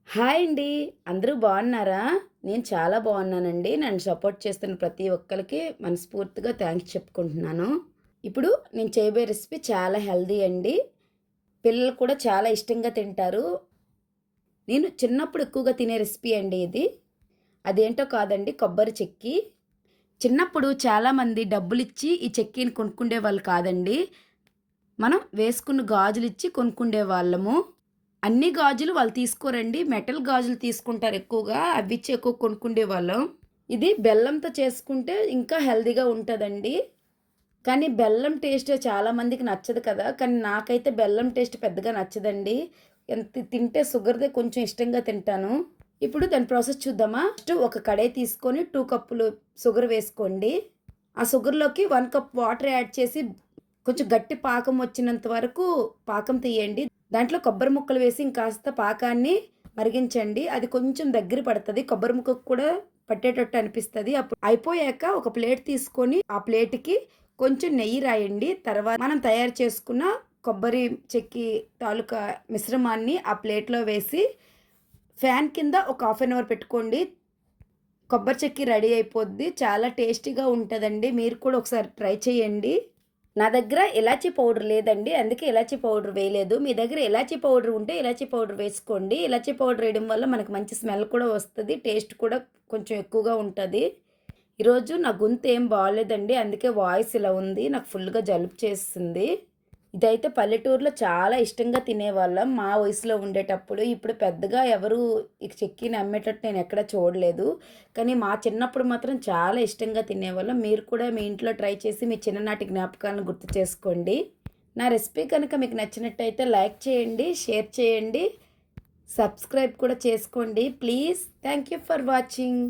Hi అండి. అందరూ బాగున్నారా? నేను చాలా బాగున్నానండి. నన్ను సపోర్ట్ చేస్తున్న ప్రతి ఒక్కళ్ళకి మనస్ఫూర్తిగా థాంక్స్ చెప్పుకుంటున్నాను. ఇప్పుడు నేను చేయబోయే రెసిపీ చాలా హెల్తీ అండి. పిల్లలు కూడా చాలా ఇష్టంగా తింటారు. నేను చిన్నప్పుడు ఎక్కువగా తినే రెసిపీ అండి ఇది. అదేంటో కాదండి, కొబ్బరి చెక్కి. చిన్నప్పుడు చాలామంది డబ్బులిచ్చి ఈ చెక్కీని కొనుక్కుండేవాళ్ళు కాదండి. మనం వేసుకున్న గాజులిచ్చి కొనుక్కుండేవాళ్ళము. అన్ని గాజులు వాళ్ళు తీసుకోరండి. మెటల్ గాజులు తీసుకుంటారు ఎక్కువగా. అవిచ్చి ఎక్కువ కొనుక్కుండేవాళ్ళం. ఇది బెల్లంతో చేసుకుంటే ఇంకా హెల్తీగా ఉంటదండి. కానీ బెల్లం టేస్ట్ చాలా మందికి నచ్చదు కదా! కానీ నాకైతే బెల్లం టేస్ట్ పెద్దగా నచ్చదండి. ఎంత తింటే షుగర్‌దే కొంచెం ఇష్టంగా తింటాను. ఇప్పుడు దాని ప్రాసెస్ చూద్దామా? ఫస్ట్ ఒక కడాయి తీసుకొని 2 కప్పులు షుగర్ వేసుకోండి. ఆ షుగర్‌లోకి 1 కప్ వాటర్ యాడ్ చేసి కొంచెం గట్టి పాకం వచ్చినంత వరకు పాకం తీయండి. దాంట్లో కొబ్బరి ముక్కలు వేసి ఇంకాస్త పాకాన్ని మరిగించండి. అది కొంచెం దగ్గర పడతది. కొబ్బరి ముక్కకు కూడా పట్టేటట్టు అనిపిస్తది. అప్పుడు అయిపోయాక ఒక ప్లేట్ తీసుకొని ఆ ప్లేట్‌కి కొంచెం నెయ్యి రాయండి. తర్వాత మనం తయారు చేసుకున్న కొబ్బరి చెక్కి తాలూకా మిశ్రమాన్ని ఆ ప్లేట్‌లో వేసి ఫ్యాన్ కింద ఒక హాఫ్ అన్ అవర్ పెట్టుకోండి. కొబ్బరి చెక్కి రెడీ అయిపోద్ది. చాలా టేస్టీగా ఉంటదండి. మీరు కూడా ఒకసారి ట్రై చేయండి. నా దగ్గర ఇలాచీ పౌడర్ లేదండి. అందుకే ఇలాచీ పౌడర్ వేయలేదు. మీ దగ్గర ఇలాచీ పౌడర్ ఉంటే ఇలాచీ పౌడర్ వేసుకోండి. ఇలాచీ పౌడర్ వేయడం వల్ల మనకు మంచి స్మెల్ కూడా వస్తది. టేస్ట్ కూడా కొంచెం ఎక్కువగా ఉంటది. ఈరోజు నా గొంతు ఏం బాలేదండి. అందుకే వాయిస్ ఇలా ఉంది. నాకు ఫుల్‌గా జలుబు చేసేసింది. ఇదైతే పల్లెటూరులో చాలా ఇష్టంగా తినేవాళ్ళం మా వయసులో ఉండేటప్పుడు. ఇప్పుడు పెద్దగా ఎవరు ఈ చెక్కీని అమ్మేటట్టు నేనెక్కడ చూడలేదు. కానీ మా చిన్నప్పుడు మాత్రం చాలా ఇష్టంగా తినేవాళ్ళం. మీరు కూడా మీ ఇంట్లో ట్రై చేసి మీ చిన్ననాటి జ్ఞాపకాలను గుర్తు చేసుకోండి. నా రెసిపీ కనుక మీకు నచ్చినట్టయితే లైక్ చేయండి, షేర్ చేయండి, సబ్స్క్రైబ్ కూడా చేసుకోండి please. Thank you for watching.